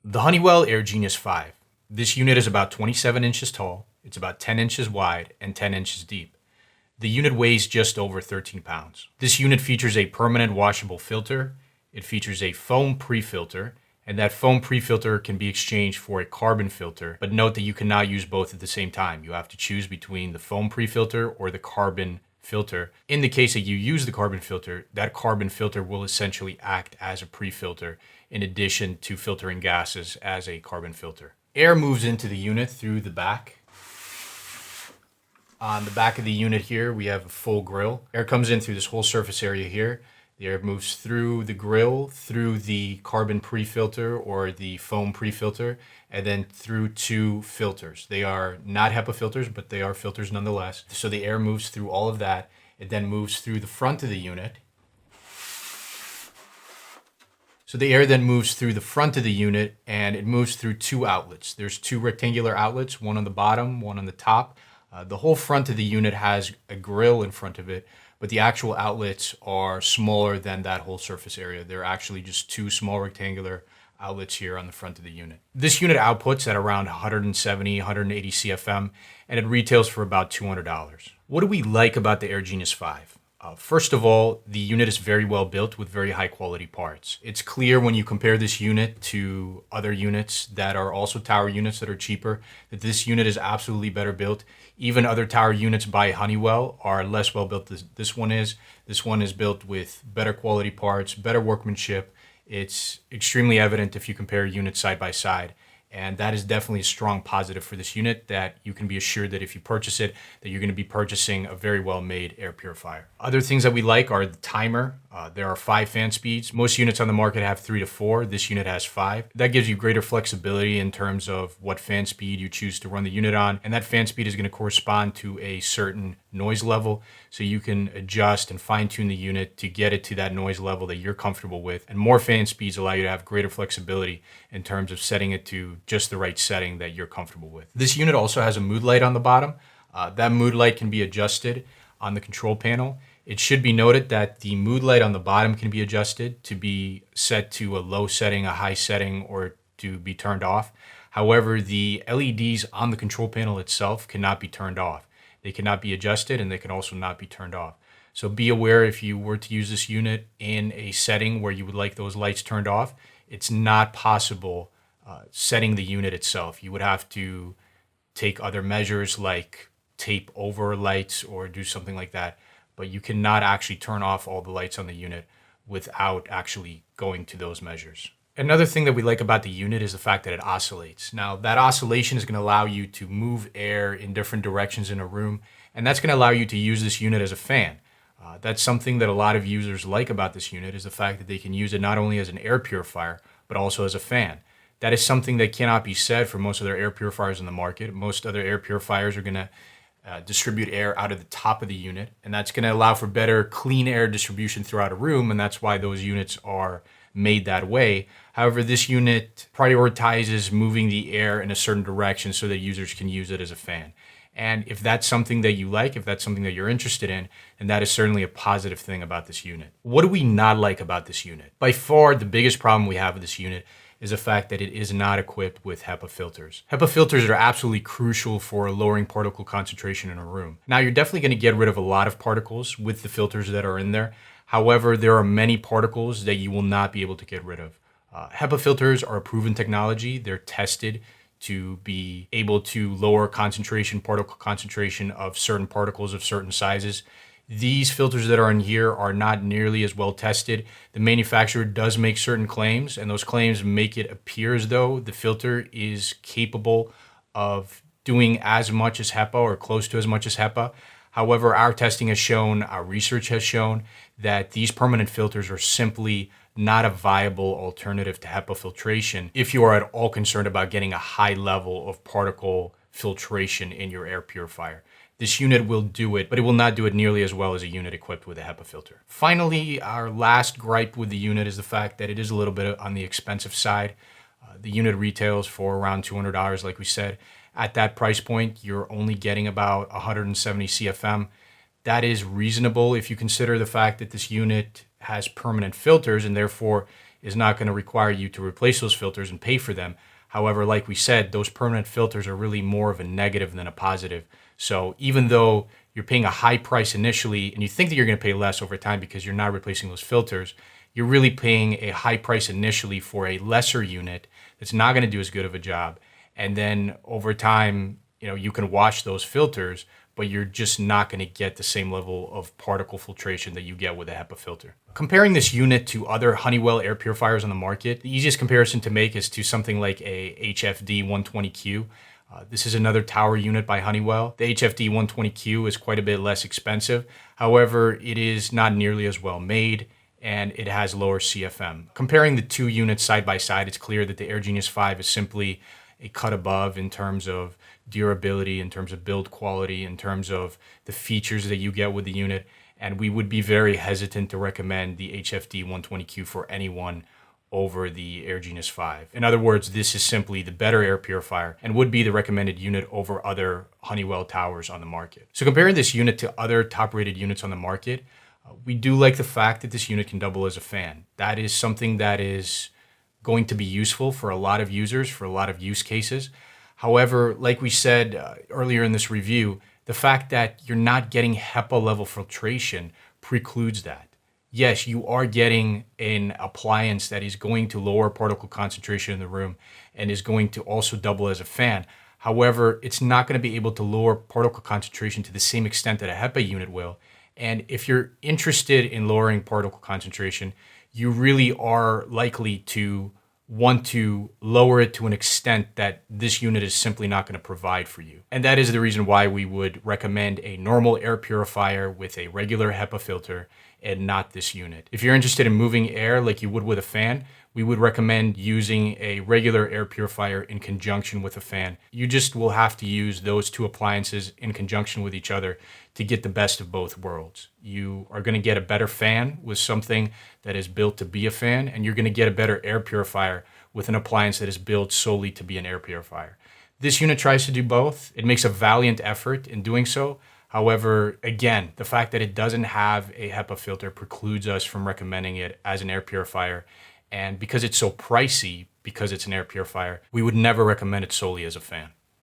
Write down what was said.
The Honeywell AirGenius 5. This unit is about 27 inches tall, it's about 10 inches wide, and 10 inches deep. The unit weighs just over 13 pounds. This unit features a permanent washable filter, it features a foam pre-filter, and that foam pre-filter can be exchanged for a carbon filter, but note that you cannot use both at the same time. You have to choose between the foam pre-filter or the carbon filter. In the case that you use the carbon filter, that carbon filter will essentially act as a pre-filter in addition to filtering gases as a carbon filter. Air moves into the unit through the back. On the back of the unit here, we have a full grill. Air comes in through this whole surface area here. The air moves through the grill, through the carbon pre-filter or the foam pre-filter, and then through two filters. They are not HEPA filters, but they are filters nonetheless. So the air moves through all of that. It then moves through the front of the unit. So the air then moves through the front of the unit and it moves through two outlets. There's two rectangular outlets, one on the bottom, one on the top. The whole front of the unit has a grill in front of it, but the actual outlets are smaller than that whole surface area. They're actually just two small rectangular outlets here on the front of the unit. This unit outputs at around 170, 180 CFM, and it retails for about $200. What do we like about the AirGenius 5? First of all, the unit is very well built with very high quality parts. It's clear when you compare this unit to other units that are also tower units that are cheaper, that this unit is absolutely better built. Even other tower units by Honeywell are less well built than this one is. This one is built with better quality parts, better workmanship. It's extremely evident if you compare units side by side. And that is definitely a strong positive for this unit, that you can be assured that if you purchase it, that you're going to be purchasing a very well-made air purifier. Other things that we like are the timer. There are 5 fan speeds. Most units on the market have 3 to 4. This unit has 5. That gives you greater flexibility in terms of what fan speed you choose to run the unit on. And that fan speed is going to correspond to a certain noise level. So you can adjust and fine-tune the unit to get it to that noise level that you're comfortable with. And more fan speeds allow you to have greater flexibility in terms of setting it to just the right setting that you're comfortable with. This unit also has a mood light on the bottom. That mood light can be adjusted on the control panel. It should be noted that the mood light on the bottom can be adjusted to be set to a low setting, a high setting, or to be turned off. However, the LEDs on the control panel itself cannot be turned off. They cannot be adjusted and they can also not be turned off. So be aware if you were to use this unit in a setting where you would like those lights turned off, it's not possible setting the unit itself. You would have to take other measures like tape over lights or do something like that, but you cannot actually turn off all the lights on the unit without actually going to those measures. Another thing that we like about the unit is the fact that it oscillates. Now, that oscillation is going to allow you to move air in different directions in a room, and that's going to allow you to use this unit as a fan. That's something that a lot of users like about this unit, is the fact that they can use it not only as an air purifier, but also as a fan. That is something that cannot be said for most other air purifiers in the market. Most other air purifiers are going to distribute air out of the top of the unit, and that's going to allow for better clean air distribution throughout a room, and that's why those units are made that way. However, this unit prioritizes moving the air in a certain direction so that users can use it as a fan. And if that's something that you like, if that's something that you're interested in, then that is certainly a positive thing about this unit. What do we not like about this unit? By far, the biggest problem we have with this unit is the fact that it is not equipped with HEPA filters. HEPA filters are absolutely crucial for lowering particle concentration in a room. Now, you're definitely going to get rid of a lot of particles with the filters that are in there. However, there are many particles that you will not be able to get rid of. HEPA filters are a proven technology. They're tested to be able to lower particle concentration of certain particles of certain sizes. These filters that are in here are not nearly as well tested. The manufacturer does make certain claims, and those claims make it appear as though the filter is capable of doing as much as HEPA or close to as much as HEPA. However, our testing has shown, our research has shown that these permanent filters are simply not a viable alternative to HEPA filtration if you are at all concerned about getting a high level of particle filtration in your air purifier. This unit will do it, but it will not do it nearly as well as a unit equipped with a HEPA filter. Finally, our last gripe with the unit is the fact that it is a little bit on the expensive side. The unit retails for around $200, like we said. At that price point, you're only getting about 170 CFM. That is reasonable if you consider the fact that this unit has permanent filters, and therefore is not going to require you to replace those filters and pay for them. However, like we said, those permanent filters are really more of a negative than a positive. So even though you're paying a high price initially and you think that you're going to pay less over time because you're not replacing those filters, you're really paying a high price initially for a lesser unit that's not going to do as good of a job. And then over time, you can wash those filters, but you're just not going to get the same level of particle filtration that you get with a HEPA filter. Comparing this unit to other Honeywell air purifiers on the market, the easiest comparison to make is to something like a HFD120Q. This is another tower unit by Honeywell. The HFD120Q is quite a bit less expensive. However, it is not nearly as well made, and it has lower CFM. Comparing the two units side by side, it's clear that the AirGenius 5 is simply a cut above in terms of durability, in terms of build quality, in terms of the features that you get with the unit. And we would be very hesitant to recommend the HFD120Q for anyone over the AirGenius 5. In other words, this is simply the better air purifier and would be the recommended unit over other Honeywell towers on the market. So comparing this unit to other top-rated units on the market, we do like the fact that this unit can double as a fan. That is something that is going to be useful for a lot of users, for a lot of use cases. However, like we said earlier in this review, the fact that you're not getting HEPA level filtration precludes that. Yes, you are getting an appliance that is going to lower particle concentration in the room and is going to also double as a fan. However, it's not going to be able to lower particle concentration to the same extent that a HEPA unit will. And if you're interested in lowering particle concentration, you really are likely to want to lower it to an extent that this unit is simply not going to provide for you. And that is the reason why we would recommend a normal air purifier with a regular HEPA filter and not this unit. If you're interested in moving air like you would with a fan, we would recommend using a regular air purifier in conjunction with a fan. You just will have to use those two appliances in conjunction with each other to get the best of both worlds. You are going to get a better fan with something that is built to be a fan, and you're going to get a better air purifier with an appliance that is built solely to be an air purifier. This unit tries to do both. It makes a valiant effort in doing so. However, again, the fact that it doesn't have a HEPA filter precludes us from recommending it as an air purifier. And because it's so pricey, because it's an air purifier, we would never recommend it solely as a fan.